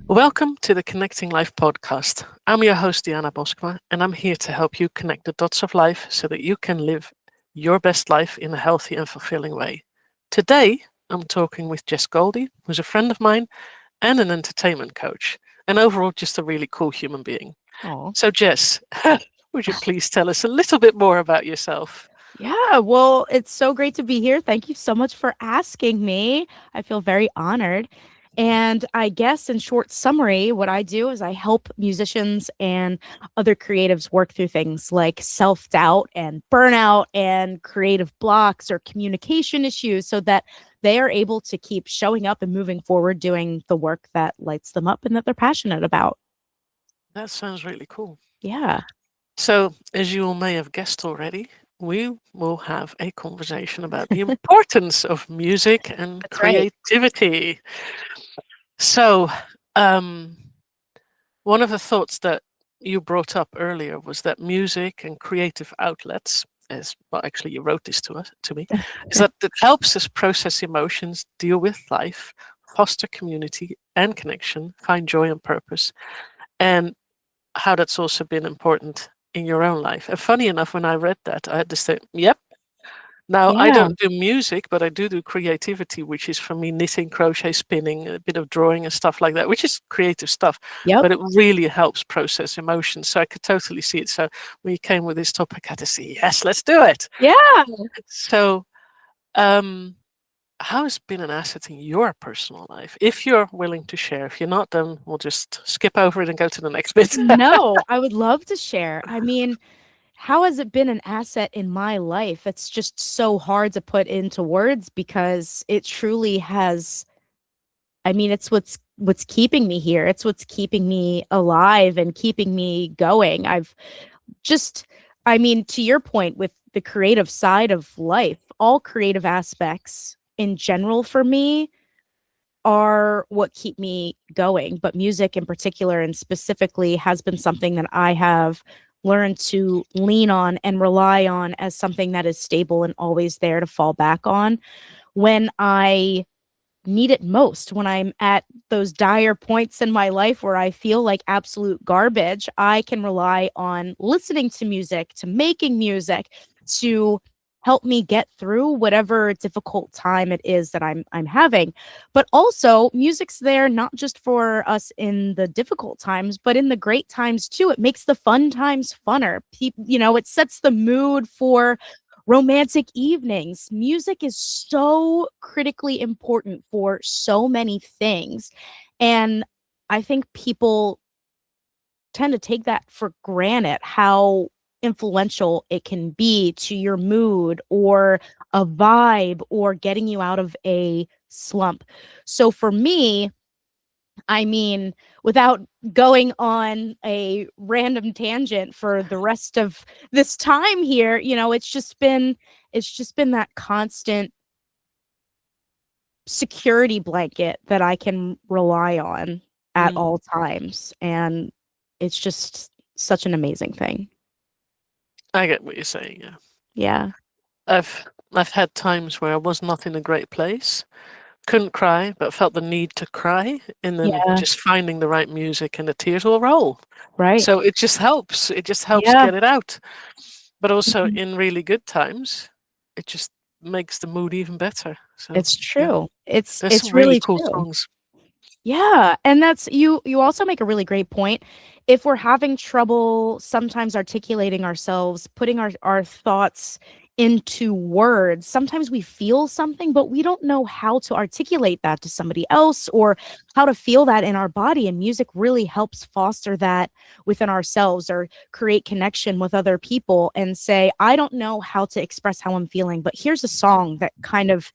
Welcome to the Connecting Life podcast. I'm your host, Diana Boskma, and I'm here to help you connect the dots of life so that you can live your best life in a healthy and fulfilling way. Today, I'm talking with Jess Goldey, who's a friend of mine and an entertainment coach, and overall just a really cool human being. Oh, So, Jess, would you please tell us a little bit more about yourself? yeah. Well, it's so great to be here. Thank you so much for asking me. I feel very honored. And I guess in short summary, what I do is I help musicians and other creatives work through things like self doubt and burnout and creative blocks or communication issues so that they are able to keep showing up and moving forward doing the work that lights them up and that they're passionate about. That sounds really cool. Yeah, So, as you all may have guessed already, we will have a conversation about the importance of music and that's right. creativity. So, um, one of the thoughts that you brought up earlier was that music and creative outlets, as well, actually, you wrote this to me, is that it helps us process emotions, deal with life, foster community and connection, find joy and purpose, and how that's also been important in your own life. And funny enough, when I read that, I had to say, yep. Now, I Yeah. don't do music, but I do creativity, which is for me knitting, crochet, spinning, a bit of drawing and stuff like that, which is creative stuff, Yep. but it really helps process emotions. So I could totally see it. So when you came with this topic, I had to say, yes, let's do it. Yeah. So, um, how has been an asset in your personal life? If you're willing to share, if you're not, then we'll just skip over it and go to the next bit. No, I would love to share. I mean, how has it been an asset in my life? It's just so hard to put into words because it truly has. I mean, it's what's keeping me here. It's what's keeping me alive and keeping me going. I've just I mean, to your point with the creative side of life, all creative aspects in general for me are what keep me going. But music in particular and specifically has been something that I have learned to lean on and rely on as something that is stable and always there to fall back on when I need it most. When I'm at those dire points in my life where I feel like absolute garbage, I can rely on listening to music, to making music, to help me get through whatever difficult time it is that I'm having. But also, music's there not just for us in the difficult times, but in the great times too. It makes the fun times funner. It sets the mood for romantic evenings. Music is so critically important for so many things. And I think people tend to take that for granted how influential it can be to your mood or a vibe or getting you out of a slump. So for me, I mean, without going on a random tangent for the rest of this time here, it's just been that constant security blanket that I can rely on at Mm, all times. And it's just such an amazing thing. I get what you're saying. Yeah. Yeah. I've had times where I was not in a great place, couldn't cry, but felt the need to cry, and then Yeah. just finding the right music and the tears will roll. Right. So it just helps. It just helps Yeah. get it out. But also Mhm. in really good times, it just makes the mood even better. So It's yeah, true. It's there's some it's really really cool true. songs. Yeah, and that's you also make a really great point. If we're having trouble sometimes articulating ourselves, putting our thoughts into words, sometimes we feel something, but we don't know how to articulate that to somebody else or how to feel that in our body. And music really helps foster that within ourselves or create connection with other people and say, I don't know how to express how I'm feeling, but here's a song that kind of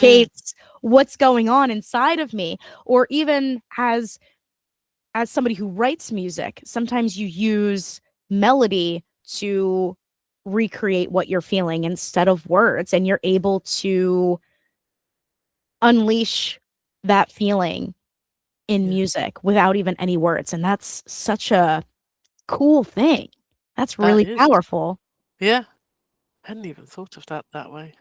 Mm, replicates what's going on inside of me. Or even as somebody who writes music, sometimes you use melody to recreate what you're feeling instead of words, and you're able to unleash that feeling in yeah, music without even any words, and that's such a cool thing. That's that really is. powerful. Yeah, hadn't even thought of that way.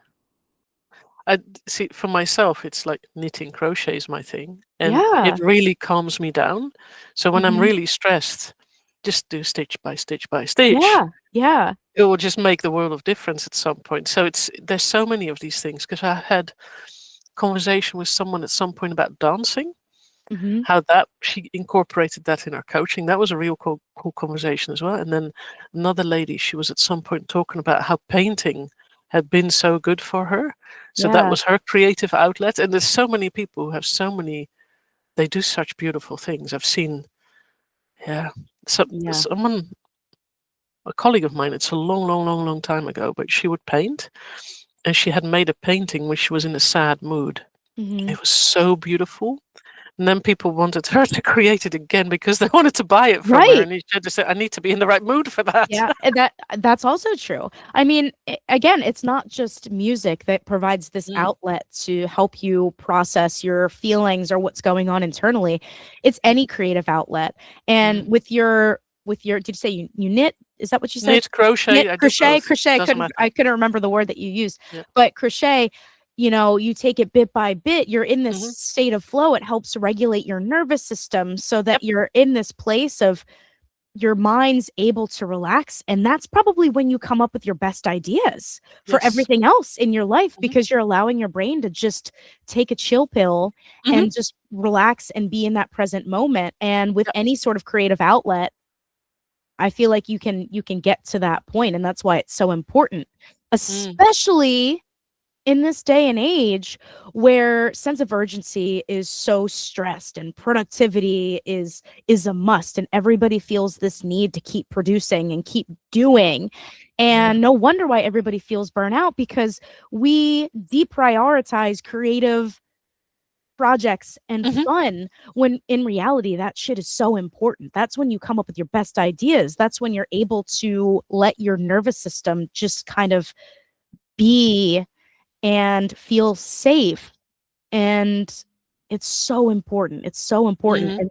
I see for myself, it's like knitting, crochet is my thing, and it Yeah. really calms me down. So when I'm Mhm. really stressed, just do stitch by stitch by stitch. Yeah. Yeah. It will just make the world of difference at some point. So there's so many of these things because I had conversation with someone at some point about dancing, Mhm. how that she incorporated that in her coaching. That was a real cool conversation as well. And then another lady, she was at some point talking about how painting had been so good for her. So that Yeah. was her creative outlet. And there's so many people who have so many, they do such beautiful things. I've seen, yeah, Yeah. someone, a colleague of mine, it's a long, long, long, long time ago, but she would paint and she had made a painting when she was in a sad mood. Mhm. It was so beautiful. And then people wanted her to create it again because they wanted to buy it from her, Right. and she had to say, "I need to be in the right mood for that." Yeah, and that's also true. I mean, again, it's not just music that provides this Mm, outlet to help you process your feelings or what's going on internally. It's any creative outlet. And mm. with your did you say you knit? Is that what you said? Knit, crochet, Knit, I do crochet, both. crochet. Doesn't matter. I couldn't remember the word that you used. Yeah. But crochet, you take it bit by bit. You're in this Mhm. state of flow. It helps regulate your nervous system so that Yep. you're in this place of your mind's able to relax, and that's probably when you come up with your best ideas for Yes. everything else in your life Mhm. because you're allowing your brain to just take a chill pill Mhm. and just relax and be in that present moment. And with Yep. any sort of creative outlet, I feel like you can get to that point, and that's why it's so important, Mm. especially in this day and age where sense of urgency is so stressed and productivity is a must, and everybody feels this need to keep producing and keep doing, Yeah. and no wonder why everybody feels burnout because we deprioritize creative projects and Mhm. fun when in reality that shit is so important. That's when you come up with your best ideas. That's when you're able to let your nervous system just kind of be and feel safe. And it's so important. It's so important. Mhm. And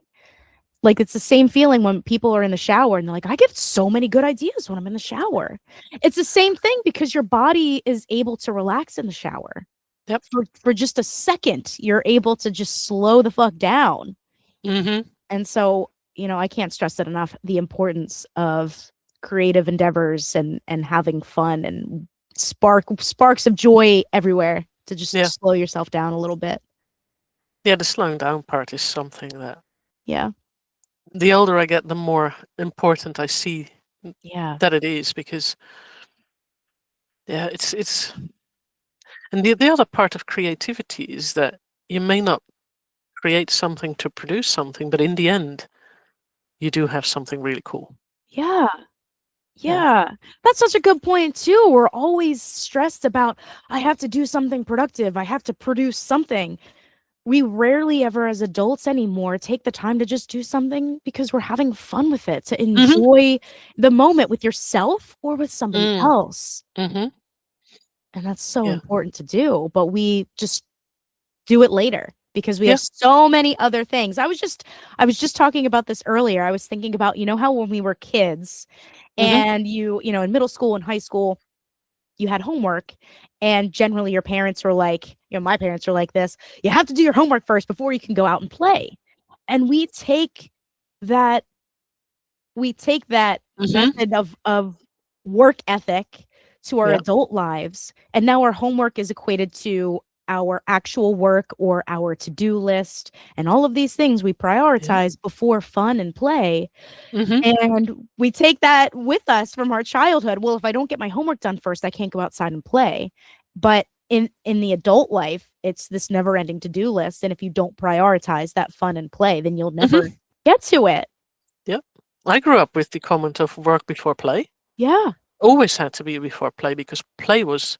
like it's the same feeling when people are in the shower and they're like, I get so many good ideas when I'm in the shower. It's the same thing because your body is able to relax in the shower. Yep. For just a second, you're able to just slow the fuck down. Mhm. And so, I can't stress it enough, the importance of creative endeavors and having fun and sparks of joy everywhere to just Yeah. slow yourself down a little bit. Yeah, the slowing down part is something that Yeah. the older I get, the more important I see Yeah. that it is because yeah, it's and the other part of creativity is that you may not create something to produce something, but in the end, you do have something really cool. Yeah. Yeah. Yeah. That's such a good point too. We're always stressed about I have to do something productive. I have to produce something. We rarely ever as adults anymore take the time to just do something because we're having fun with it, to Mhm. enjoy the moment with yourself or with somebody Mm. else. Mhm. And that's so Yeah. important to do, but we just do it later because we have Yeah. so many other things. I was just talking about this earlier. I was thinking about, how when we were kids Mhm. and in middle school and high school, you had homework and generally your parents were like, my parents were like this, you have to do your homework first before you can go out and play. And that we take that Mhm. method of work ethic to our Yeah. adult lives, and now our homework is equated to our actual work or our to-do list, and all of these things we Yeah. prioritize before fun and play, Mhm. and we take that with us from our childhood. Well, if I don't get my homework done first, I can't go outside and play. But in the adult life, it's this never-ending to-do list, and if you don't prioritize that fun and play, then you'll never Mhm. get to it. Yeah. I grew up with the comment of work before play. Yeah. Always had to be before play because play was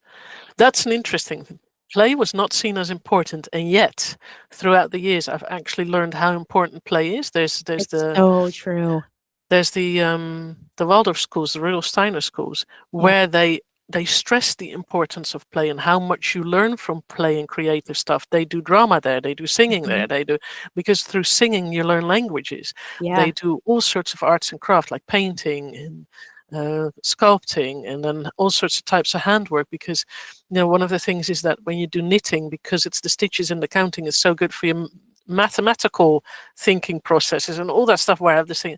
that's an interesting thing. Play was not seen as important, and yet throughout the years, I've actually learned how important play is. It's so true. There's the Waldorf schools, the Rudolf Steiner schools, Yeah. where they stress the importance of play and how much you learn from play and creative stuff. They do drama there, they do singing Mhm. there, they do because through singing you learn languages. Yeah. They do all sorts of arts and craft like painting and sculpting, and then all sorts of types of handwork. Because one of the things is that when you do knitting, because it's the stitches and the counting is so good for your mathematical thinking processes and all that stuff, where I have this thing.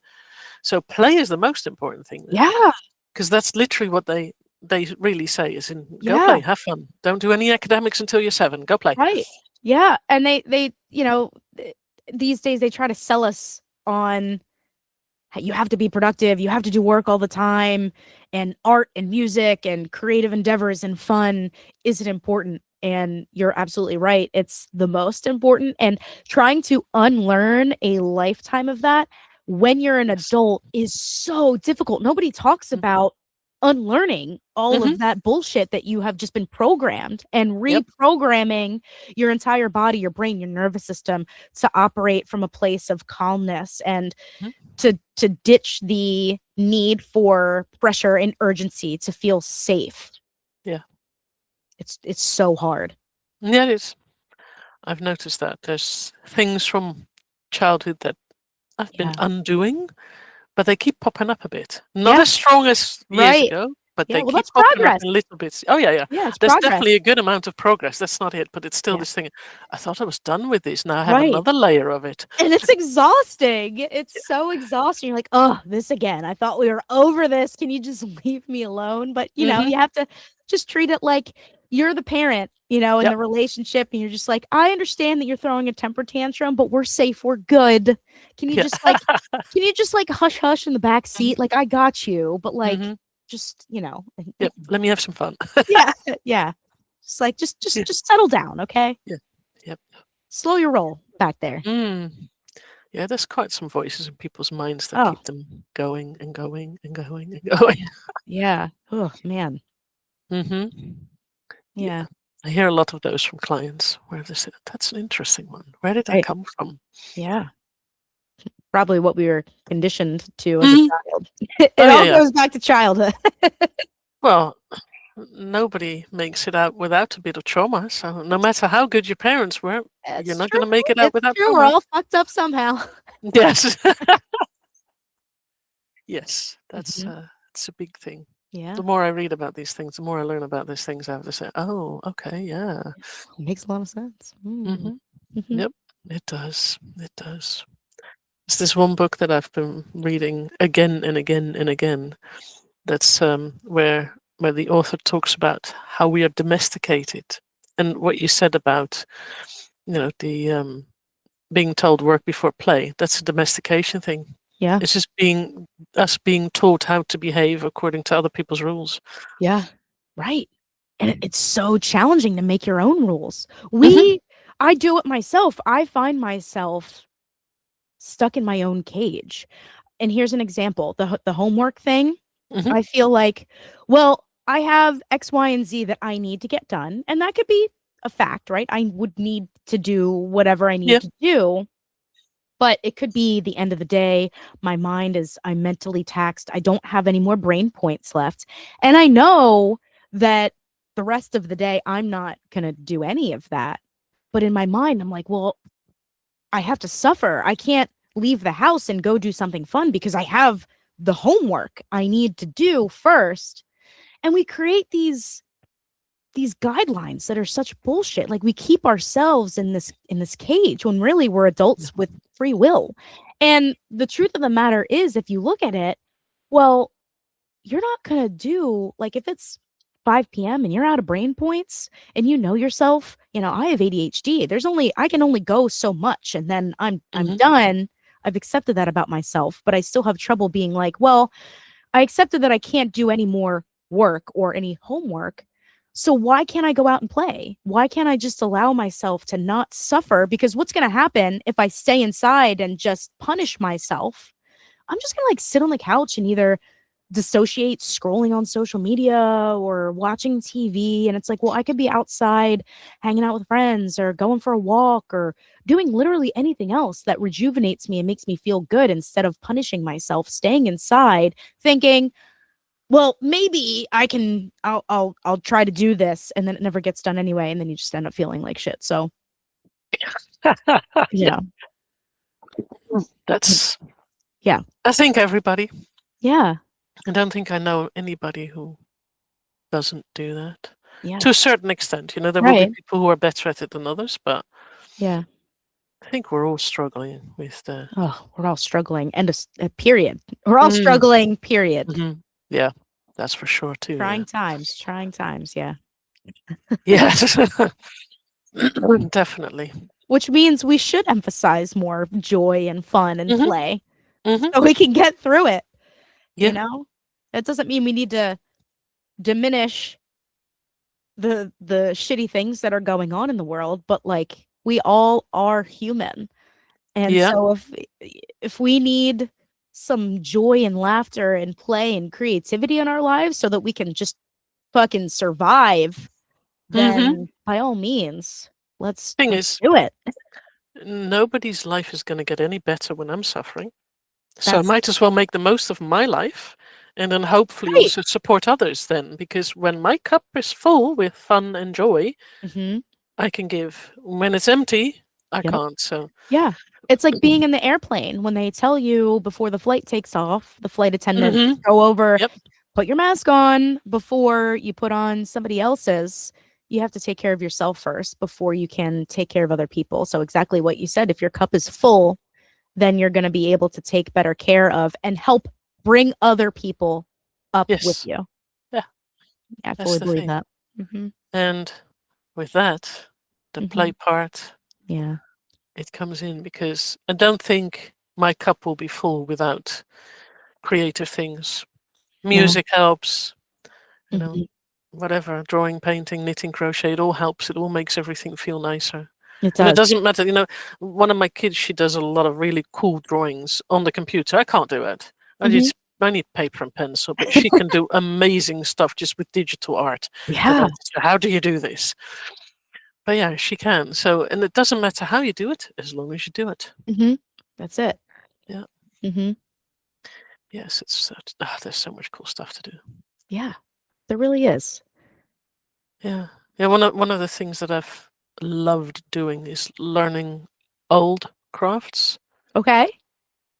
So play is the most important thing there. Yeah. Because that's literally what they really say is go play, have fun. Don't do any academics until you're 7. Go play. Right. Yeah. And they these days they try to sell us on you have to be productive, you have to do work all the time, and art and music and creative endeavors and fun isn't important. And you're absolutely right. It's the most important. And trying to unlearn a lifetime of that when you're an adult is so difficult. Nobody talks about unlearning all of that bullshit that you have just been programmed and reprogramming your entire body, your brain, your nervous system to operate from a place of calmness and to ditch the need for pressure and urgency to feel safe. Yeah. It's so hard. Yeah, it is. I've noticed that there's things from childhood that I've been undoing, but they keep popping up a bit. Not as strong as years ago, but they keep popping up in little bits. Oh, yeah. There's definitely a good amount of progress. That's not it, but it's still this thing. I thought I was done with this. Now I have another layer of it. And it's exhausting. It's so exhausting. You're like, oh, this again. I thought we were over this. Can you just leave me alone? But, you have to just treat it like you're the parent, in the relationship. And you're just like, I understand that you're throwing a temper tantrum, but we're safe. We're good. Can you just hush hush in the back seat? Like, I got you. But like, just let me have some fun. yeah just like just settle down, okay? Slow your roll back there. There's quite some voices in people's minds that keep them going and going and going and going. Oh man. I hear a lot of those from clients where they say, that's an interesting one. Where did that come from? Probably what we were conditioned to as a child. It all goes back to childhood. Well, nobody makes it out without a bit of trauma. So no matter how good your parents were, you're not going to make it out without trauma. We're all fucked up somehow. Yes. Yes, that's it's a big thing. The more I read about these things, the more I learn about these things, I have to say, oh, okay, yeah. It makes a lot of sense. Yep, it does. It does. There's this one book that I've been reading again and again and again. That's where the author talks about how we are domesticated, and what you said about, the being told work before play. That's a domestication thing. Yeah, it's just us being taught how to behave according to other people's rules. Yeah, right. And it's so challenging to make your own rules. I do it myself. I find myself stuck in my own cage. And here's an example. The homework thing. I feel like, well, I have X, Y, and Z that I need to get done. And that could be a fact, right? I would need to do whatever I need to do. But it could be the end of the day. I'm mentally taxed. I don't have any more brain points left. And I know that the rest of the day, I'm not going to do any of that. But in my mind, I'm like, well, I have to suffer. I can't leave the house and go do something fun because I have the homework I need to do first. And we create these guidelines that are such bullshit. Like, we keep ourselves in this cage when really we're adults with free will. And the truth of the matter is, if you look at it, well, you're not going to do, like, if it's 5 p.m. and you're out of brain points and you know yourself, I have ADHD. I can only go so much and then I'm done. I've accepted that about myself, but I still have trouble being like, well, I accepted that I can't do any more work or any homework. So why can't I go out and play? Why can't I just allow myself to not suffer? Because what's going to happen if I stay inside and just punish myself? I'm just going to sit on the couch and either dissociate scrolling on social media or watching TV. And it's like, well, I could be outside hanging out with friends or going for a walk or doing literally anything else that rejuvenates me and makes me feel good instead of punishing myself, staying inside thinking, well, maybe I'll try to do this, and then it never gets done anyway, and then you just end up feeling like shit. So that's I think everybody. Yeah. I don't think I know anybody who doesn't do that. Yeah. To a certain extent, there will be Right. people who are better at it than others, but Yeah. I think we're all struggling with the. Oh, we're all struggling. And a period. We're all Mm, struggling, period. yeah, that's for sure too. Yeah, Trying times, trying times. Yeah. yes, definitely. Which means we should emphasize more joy and fun and Hmm. play Hmm. so we can get through it. You Yeah. know, that doesn't mean we need to diminish the shitty things that are going on in the world, but like we all are human. And Yeah. so if we need some joy and laughter and play and creativity in our lives so that we can just fucking survive, Hmm. then by all means, Thing let's is, do it. nobody's life is going to get any better when I'm suffering. So I That's might as well make the most of my life and then hopefully right. also support others then, because when my cup is full with fun and joy, Hmm. I can give. When it's empty, I Yep. can't. So, Yeah. It's like being in the airplane when they tell you before the flight takes off, the flight attendant, hmm, just go over, yep, put your mask on before you put on somebody else's. You have to take care of yourself first before you can take care of other people. So, exactly what you said, if your cup is full, then you're going to be able to take better care of and help bring other people up with yes, you. yeah, I that's fully the believe thing. that. Hmm. And with that, the Hmm. play part, Yeah. it comes in because I don't think my cup will be full without creative things. No. Music helps, you know, Hmm. whatever, drawing, painting, knitting, crochet, it all helps. It all makes everything feel nicer. It And it does. doesn't matter, one of my kids, she does a lot of really cool drawings on the computer. I can't do it. Hmm. I need paper and pencil, but she can do amazing stuff just with digital art. That I Yeah. just go, how do you do this? But yeah, she can. So, and it doesn't matter how you do it, as long as you do it. Hmm. That's it. Yeah. Hmm. Yes, there's so much cool stuff to do. Yeah. There really is. Yeah. Yeah, one of the things that I've loved doing is learning old crafts, Okay.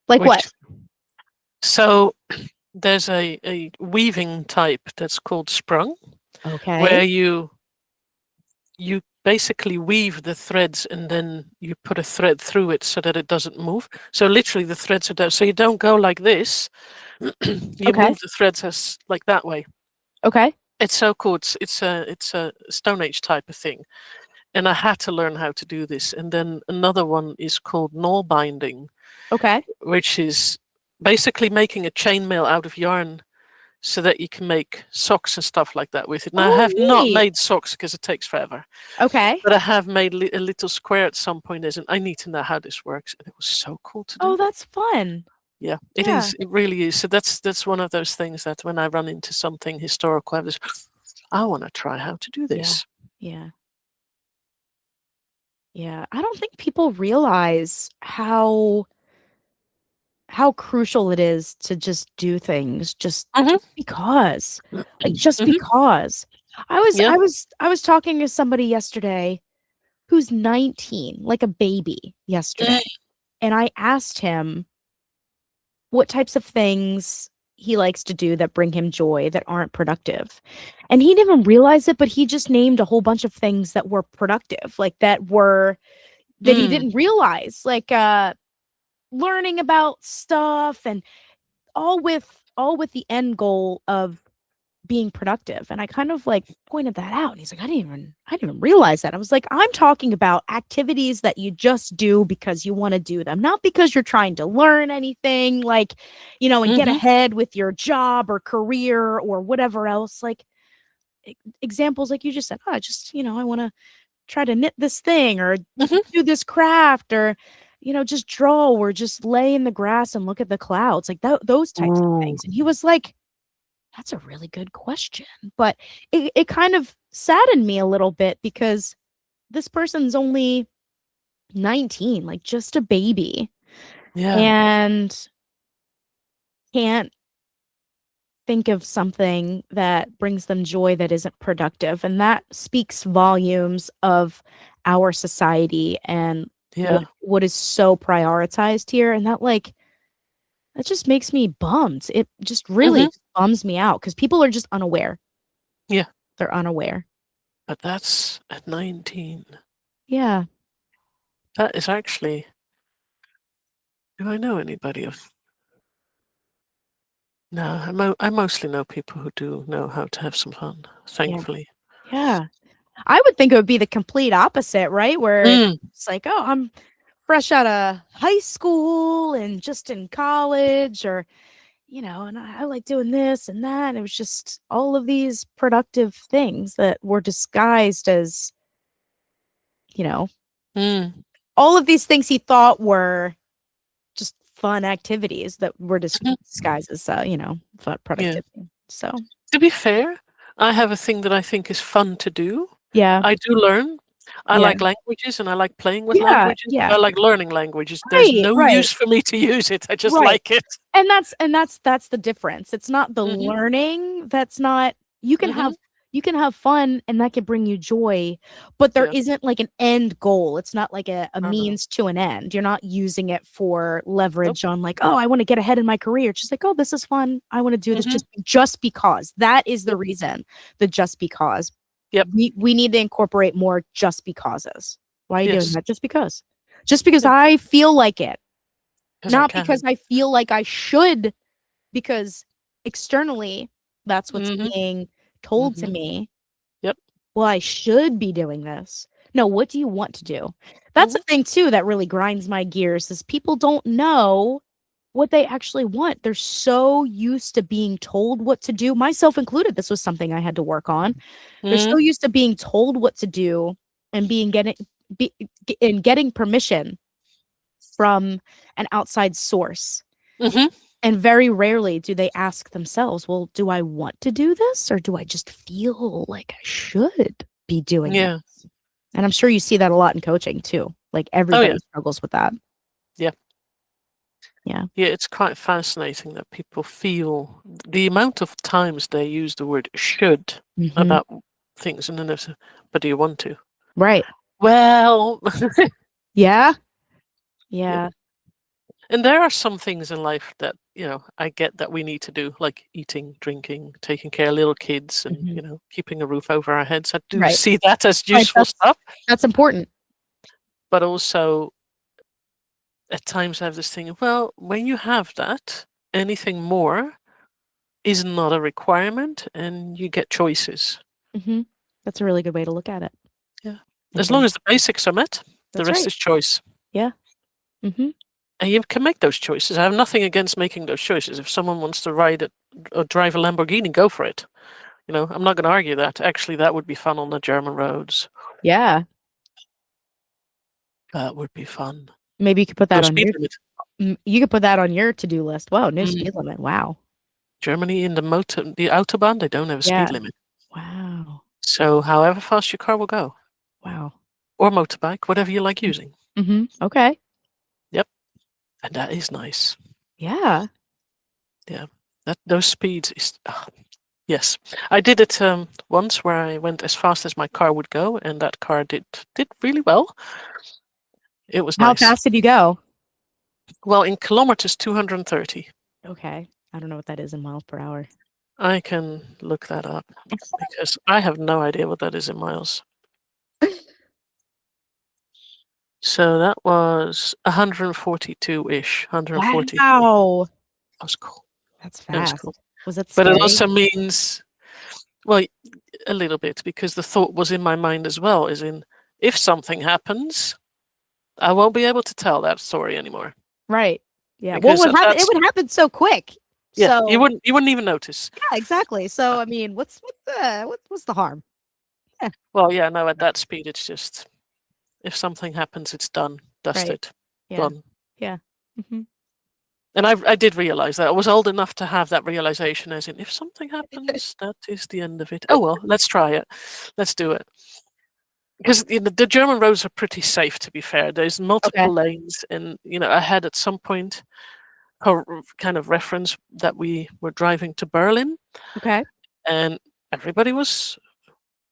Like what? which so there's a weaving type that's called sprung, where Okay. you basically weave the threads and then you put a thread through it so that it doesn't move. So literally the threads are down. So you don't go like this. You Okay. move the threads as like that way. Okay. It's so cool. It's a Stone Age type of thing. And I had to learn how to do this. And then another one is called knoll binding, Okay. which is basically making a chainmail out of yarn so that you can make socks and stuff like that with it. Now, I Oh, have not neat. made socks because it takes forever, Okay. but I have made a little square at some point. As in, I need to know how this works, and it was so cool to Oh, do. that's fun. Yeah, it Yeah. is. It really is. So that's one of those things that when I run into something historical, I want to try how to do Yeah. this. Yeah. Yeah. I don't think people realize how crucial it is to just do things Hmm. just because. Like just Hmm. because. I was Yeah. I was I was talking to somebody yesterday who's 19, like a baby yesterday. Mm. And I asked him what types of things he likes to do that bring him joy that aren't productive. And he didn't even realize it, but he just named a whole bunch of things that were productive, like that he Mm. didn't realize, like learning about stuff and all with the end goal of being productive. And I kind of like pointed that out. And he's like, I didn't even realize that. I was like, I'm talking about activities that you just do because you want to do them, not because you're trying to learn anything, like, and get Hmm. ahead with your job or career or whatever else. Like examples like you just said, oh, I just, I want to try to knit this thing or Hmm. do this craft or just draw or just lay in the grass and look at the clouds, like those types of Ooh. things. And he was like, that's a really good question. But it kind of saddened me a little bit because this person's only 19, like just a baby, Yeah. and can't think of something that brings them joy that isn't productive. And that speaks volumes of our society and what Yeah. what is so prioritized here. And that just makes me bummed. It just Hmm. really bums me out because people are just unaware. Yeah. They're unaware. But that's at 19. Yeah. That is actually, do I know anybody of? No, I mostly know people who do know how to have some fun, Yeah. thankfully. Yeah. I would think it would be the complete opposite, right? Where it's like, oh, I'm fresh out of high school and just in college, or, you know, and I like doing this and that. And it was just all of these productive things that were disguised as, you know, all of these things he thought were just fun activities that were disguised as, fun productivity. Yeah. So, To be fair, I have a thing that I think is fun to do. yeah. I do learn. I Yeah. like languages and I like playing with Yeah. languages. Yeah. I like learning languages. There's Right. no Right. use for me to use it. I just Right. like it. And that's the difference. It's not the learning that's not, you can have fun and that can bring you joy, but there Yeah. isn't like an end goal. It's not like a no. means to an end. You're not using it for leverage Nope. on like, oh, I want to get ahead in my career. It's just like, oh, this is fun. I want to do this just because. That is the reason, the just because. Yep. We need to incorporate more just becauses. Why are you doing Yes. that? Just because. Just because I feel like it. Not because I feel like I should, because externally that's what's being told to me. Yep. Well, I should be doing this. No, what do you want to do? That's the thing too that really grinds my gears, is people don't know what they actually want. They're so used to being told what to do, myself included. This was something I had to work on. They're so used to being told what to do and getting permission from an outside source. And very rarely do they ask themselves, well, do I want to do this, or do I just feel like I should be doing it? And I'm sure you see that a lot in coaching too. Like everybody struggles with that. Yeah. Yeah. Yeah, it's quite fascinating that people feel the amount of times they use the word should about things, and then there's but do you want to? Right. Well, yeah. Yeah. And there are some things in life that, I get that we need to do, like eating, drinking, taking care of little kids, and, keeping a roof over our heads. I do see that as useful stuff. That's important. But also, at times I have this thing, well, when you have that, anything more is not a requirement, and you get choices. That's a really good way to look at it. Yeah. As long as the basics are met, the rest is choice. Yeah. And you can make those choices. I have nothing against making those choices. If someone wants to ride it or drive a Lamborghini, go for it. I'm not going to argue that. Actually, that would be fun on the German roads. Yeah. That would be fun. Maybe you could put that No on speed your limit. You could put that on your to-do list. Wow, no speed limit. Wow. Germany in the Autobahn, they don't have a speed limit. Wow. So however fast your car will go. Wow. Or motorbike, whatever you like using. Okay. Yep. And that is nice. Yeah. Yeah. Those speeds is yes. I did it once where I went as fast as my car would go, and that car did really well. It was nice. How fast did you go? Well, in kilometers, 230. Okay. I don't know what that is in miles per hour. I can look that up because I have no idea what that is in miles. So that was 142-ish, 140. Wow. That was cool. That's fast. Was cool. Was it scary? But it also means, well, a little bit, because the thought was in my mind as well, is in, if something happens, I won't be able to tell that story anymore. Right. Yeah. Because it would happen so quick. Yeah, so, you wouldn't even notice. Yeah, exactly. So I mean, what's the harm? Yeah. Well, yeah, no, at that speed, it's just, if something happens, it's done, dusted, gone. Yeah. And I did realize that I was old enough to have that realization, as in, if something happens, that is the end of it. Oh well, let's try it, let's do it. Because the German roads are pretty safe, to be fair. There's multiple lanes, and I had at some point a kind of reference that we were driving to Berlin. Okay. And everybody was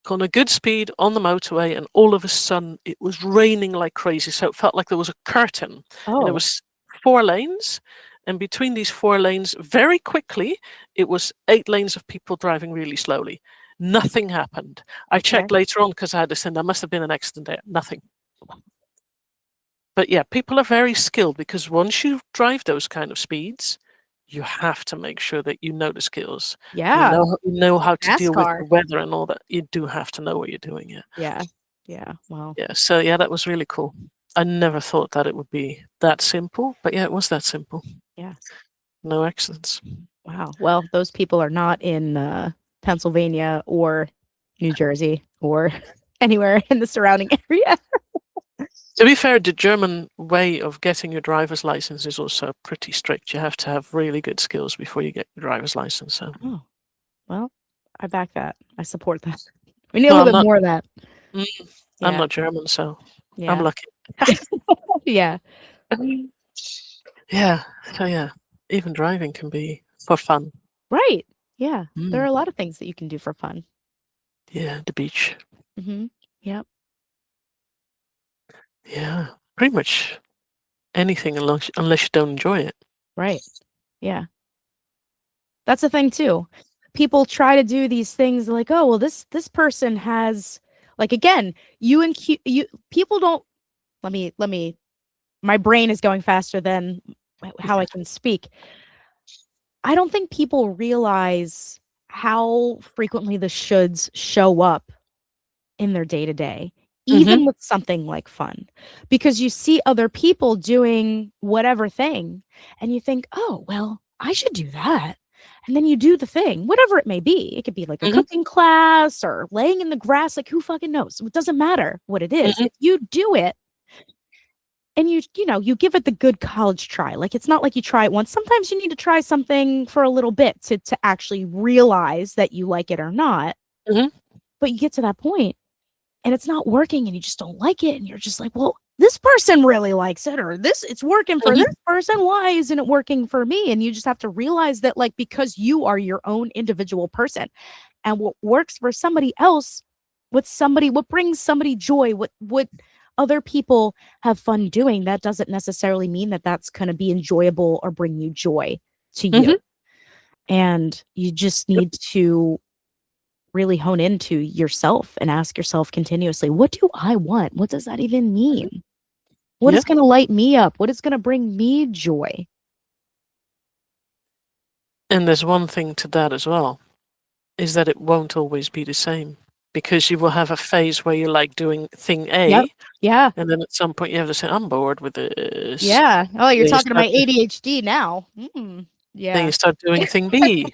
on a good speed on the motorway, and all of a sudden it was raining like crazy. So it felt like there was a curtain. And there was 4 lanes, And between these 4 lanes, very quickly, it was 8 lanes of people driving really slowly. Nothing happened. I checked later on because I had to send, there must have been an accident there. Nothing. But yeah, people are very skilled because once you drive those kind of speeds, you have to make sure that you know the skills. Yeah. You know how to deal with NASCAR. the weather and all that. You do have to know what you're doing. Yeah. Yeah. Yeah. Wow. Yeah. So yeah, that was really cool. I never thought that it would be that simple, but yeah, it was that simple. Yeah. No accidents. Wow. Well, those people are not in Pennsylvania or New Jersey or anywhere in the surrounding area. To be fair, the German way of getting your driver's license is also pretty strict. You have to have really good skills before you get your driver's license. So. Oh, well, I back that. I support that. We need a Well, little bit more of that. I'm Yeah. not German, so Yeah. I'm lucky. Yeah. Yeah. So yeah, even driving can be for fun. Right. Yeah. There are a lot of things that you can do for fun. Yeah, the beach. Mm-hmm. Yep. Yeah, pretty much anything unless you don't enjoy it. Right. Yeah. That's the thing too. People try to do these things like, oh, well, this person has, like, again, you people don't. Let me. My brain is going faster than how I can speak. I don't think people realize how frequently the shoulds show up in their day to day, even with something like fun, because you see other people doing whatever thing and you think, oh, well, I should do that. And then you do the thing, whatever it may be. It could be like a cooking class or laying in the grass. Like, who fucking knows? It doesn't matter what it is. If you do it and you give it the good college try. Like, it's not like you try it once. Sometimes you need to try something for a little bit to actually realize that you like it or not. But you get to that point and it's not working and you just don't like it. And you're just like, well, this person really likes it, or it's working for this person. Why isn't it working for me? And you just have to realize that, like, because you are your own individual person, and what works for somebody else, what brings somebody joy, what other people have fun doing, that doesn't necessarily mean that that's going to be enjoyable or bring you joy to you. And you just need to really hone into yourself and ask yourself continuously, what do I want? What does that even mean? What is going to light me up? What is going to bring me joy? And there's one thing to that as well, is that it won't always be the same, because you will have a phase where you like doing thing A. Yeah. And then at some point you have to say, I'm bored with this. Yeah. Oh, you're talking to my ADHD now. Yeah. Then you start doing thing B.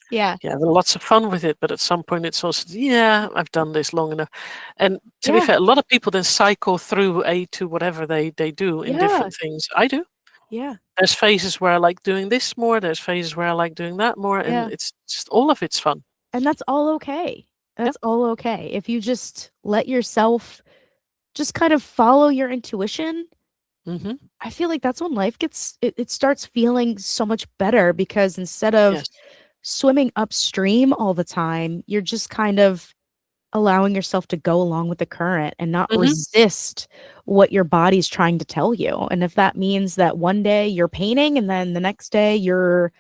Yeah. Yeah, lots of fun with it, but at some point it's also, yeah, I've done this long enough. And to be fair, a lot of people then cycle through A to whatever they do in different things. I do. Yeah. There's phases where I like doing this more. There's phases where I like doing that more. And it's just, all of it's fun. And that's all okay. That's all okay. If you just let yourself just kind of follow your intuition, I feel like that's when life it starts feeling so much better, because instead of swimming upstream all the time, you're just kind of allowing yourself to go along with the current and not resist what your body's trying to tell you. And if that means that one day you're painting and then the next day you're,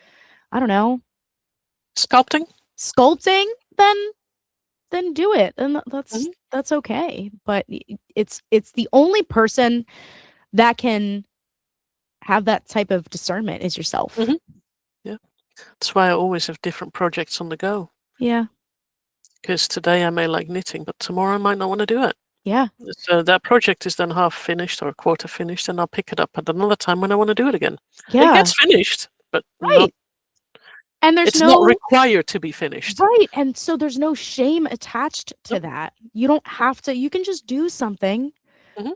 I don't know, sculpting, then do it. And that's okay. But it's the only person that can have that type of discernment is yourself. Yeah. That's why I always have different projects on the go. Yeah. Because today I may like knitting, but tomorrow I might not want to do it. Yeah. So that project is then half finished or a quarter finished, and I'll pick it up at another time when I want to do it again. Yeah. It gets finished, but and it's not required to be finished. Right. And so there's no shame attached to that. You don't have to, you can just do something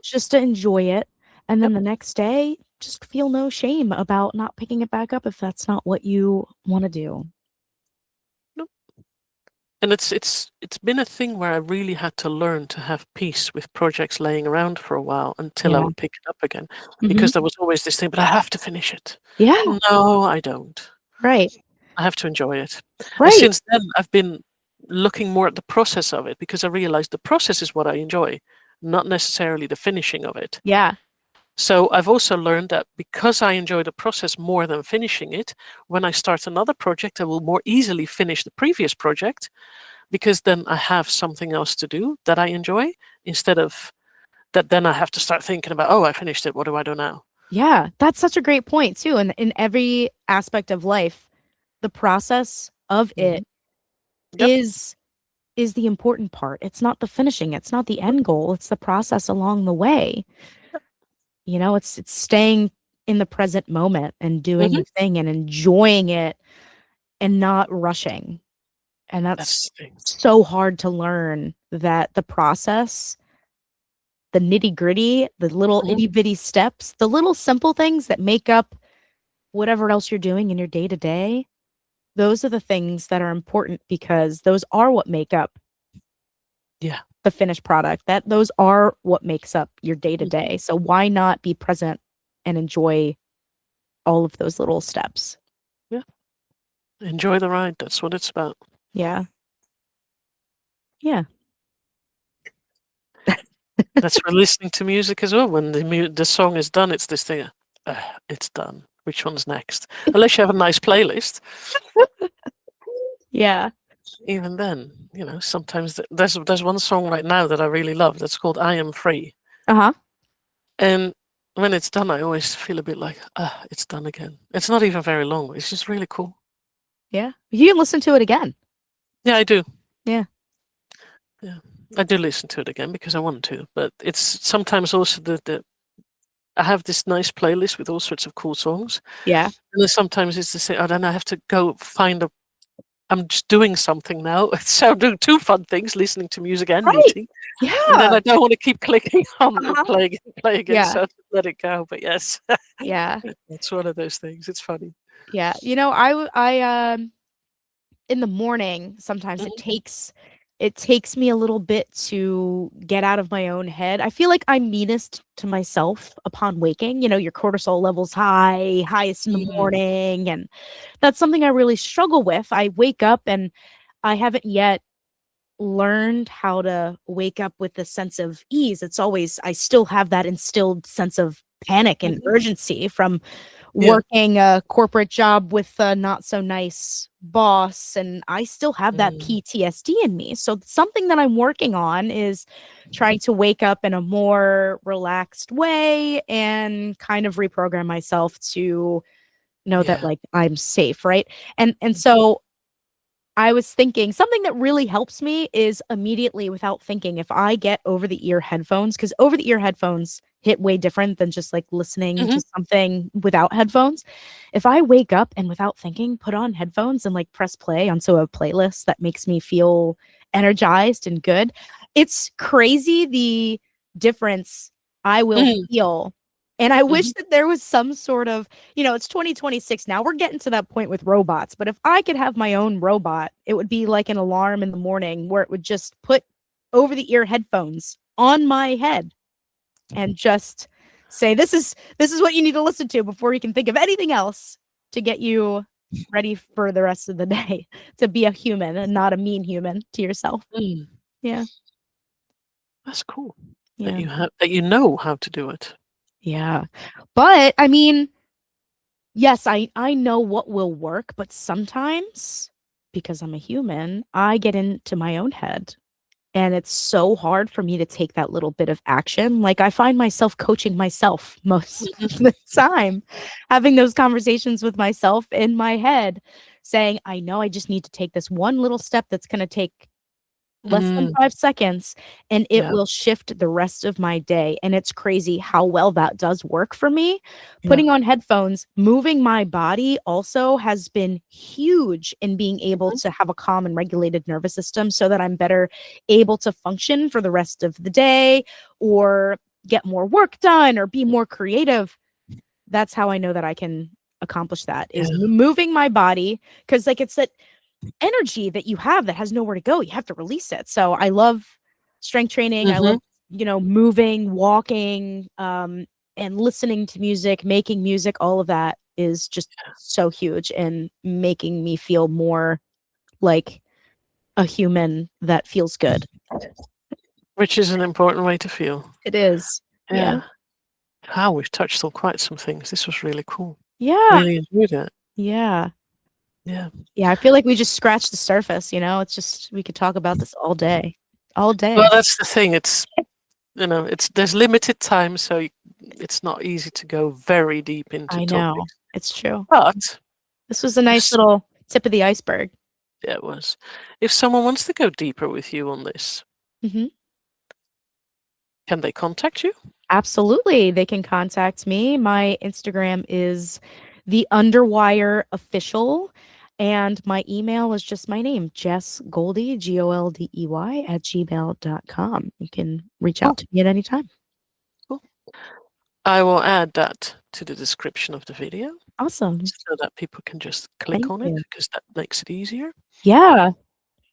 just to enjoy it. And then the next day, just feel no shame about not picking it back up if that's not what you want to do. Nope. And it's been a thing where I really had to learn to have peace with projects laying around for a while until I would pick it up again. Because there was always this thing, but I have to finish it. Yeah. No, I don't. Right. I have to enjoy it. Right. And since then, I've been looking more at the process of it, because I realized the process is what I enjoy, not necessarily the finishing of it. Yeah. So I've also learned that because I enjoy the process more than finishing it, when I start another project, I will more easily finish the previous project, because then I have something else to do that I enjoy, instead of that then I have to start thinking about, oh, I finished it, what do I do now? Yeah, that's such a great point too. And in every aspect of life, the process of Mm-hmm. it Yep. is the important part. It's not the finishing, it's not the end goal, it's the process along the way. You know, it's staying in the present moment and doing Mm-hmm. the thing and enjoying it and not rushing. And that's That's the thing. so hard to learn, that the process, the nitty-gritty, the little Mm-hmm. itty-bitty steps, the little simple things that make up whatever else you're doing in your day-to-day, those are the things that are important, because those are what make up Yeah. the finished product. That those are what makes up your Mm-hmm. day-to-day. So why not be present and enjoy all of those little steps? Yeah. Enjoy the ride. That's what it's about. Yeah. Yeah. That's for listening to music as well. When the song is done, it's this thing. It's done. Which one's next? Unless you have a nice playlist. Yeah. Even then, sometimes there's one song right now that I really love. That's called "I Am Free," Uh-huh. and when it's done, I always feel a bit like, it's done again. It's not even very long. It's just really cool. Yeah. You can listen to it again. Yeah, I do. Yeah. Yeah, I do listen to it again because I want to. But it's sometimes also the I have this nice playlist with all sorts of cool songs, Yeah. and then sometimes it's the same. Oh, then I have to go find a. I'm just doing something now, so I'm doing two fun things: listening to music and Right. knitting. And then Yeah. I don't want to keep clicking on Uh-huh. play again, Yeah. so I just let it go. But yes, Yeah. it's one of those things. It's funny. Yeah. You know, I in the morning, sometimes Mhm. it takes me a little bit to get out of my own head. I feel like I'm meanest to myself upon waking. You know, your cortisol levels highest in the Mm, morning, and that's something I really struggle with. I wake up and I haven't yet learned how to wake up with a sense of ease. It's always, I still have that instilled sense of panic and mhm. urgency from Yeah. working a corporate job with a not so nice boss, and I still have that Mm, PTSD in me. So something that I'm working on is trying to wake up in a more relaxed way and kind of reprogram myself to know that, yeah. like, I'm safe, right? And so I was thinking something that really helps me is immediately, without thinking, if I get over the ear headphones, because over the ear headphones hit way different than just like listening Mhm. to something without headphones. If I wake up and without thinking, put on headphones and like press play onto a playlist that makes me feel energized and good, it's crazy the difference I will Mm, feel. And I wish mhm. that there was some sort of, it's 2026 now. We're getting to that point with robots. But if I could have my own robot, it would be like an alarm in the morning where it would just put over the ear headphones on my head and just say, this is what you need to listen to before you can think of anything else to get you ready for the rest of the day, to be a human and not a mean human to yourself. Mm. Yeah. That's cool that Yeah. you know how to do it. Yeah. But I mean, yes, I know what will work, but sometimes, because I'm a human, I get into my own head, and it's so hard for me to take that little bit of action. Like, I find myself coaching myself most of Mhm. the time, having those conversations with myself in my head, saying, I know I just need to take this one little step that's going to take less than Mm, 5 seconds, and it yeah. will shift the rest of my day, and it's crazy how well that does work for me. Yeah. Putting on headphones, moving my body also has been huge in being able Mhm. to have a calm and regulated nervous system so that I'm better able to function for the rest of the day, or get more work done, or be more creative. That's how I know that I can accomplish that, is Yeah. moving my body, because like, it's that energy that you have that has nowhere to go. You have to release it. So I love strength training. I Mhm. love, moving, walking, and listening to music, making music. All of that is just so huge in making me feel more like a human that feels good. Which is an important way to feel. It is. Yeah. Yeah. how we've touched on quite some things. This was really cool. Yeah. Really enjoyed it. Yeah. Yeah. Yeah. I feel like we just scratched the surface, it's just, we could talk about this all day. All day. Well, that's the thing. It's, there's limited time, so it's not easy to go very deep into I know. topics. It's true. But This was a nice little tip of the iceberg. yeah, it was. If someone wants to go deeper with you on this, Hmm. can they contact you? Absolutely. They can contact me. My Instagram is the Underwire Official. And my email is just my name, Jess Goldey, GOLDEY @gmail.com. You can reach out to me at any time. Cool. I will add that to the description of the video Awesome. so that people can just click Thank on you. it, because that makes it easier. Yeah.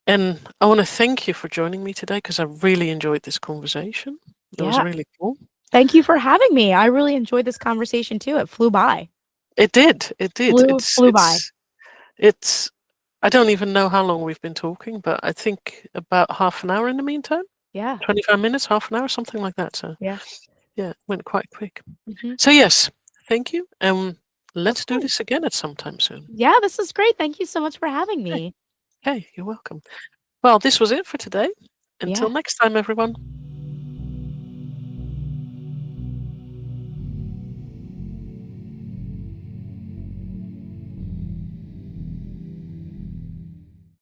And I want to thank you for joining me today, because I really enjoyed this conversation. It was Yeah. really cool. Thank you for having me. I really enjoyed this conversation too. It flew by. It did. It did. Flew by. It's I don't even know how long we've been talking, but I think about half an hour in the meantime. Yeah. 25 minutes, half an hour, something like that. So Yeah. yeah, it went quite quick. Mhm. So yes, thank you. Let's do course. this again at some time soon. Yeah, this is great. Thank you so much for having me. Hey, you're welcome. Well, this was it for today. Until Yeah. next time, everyone.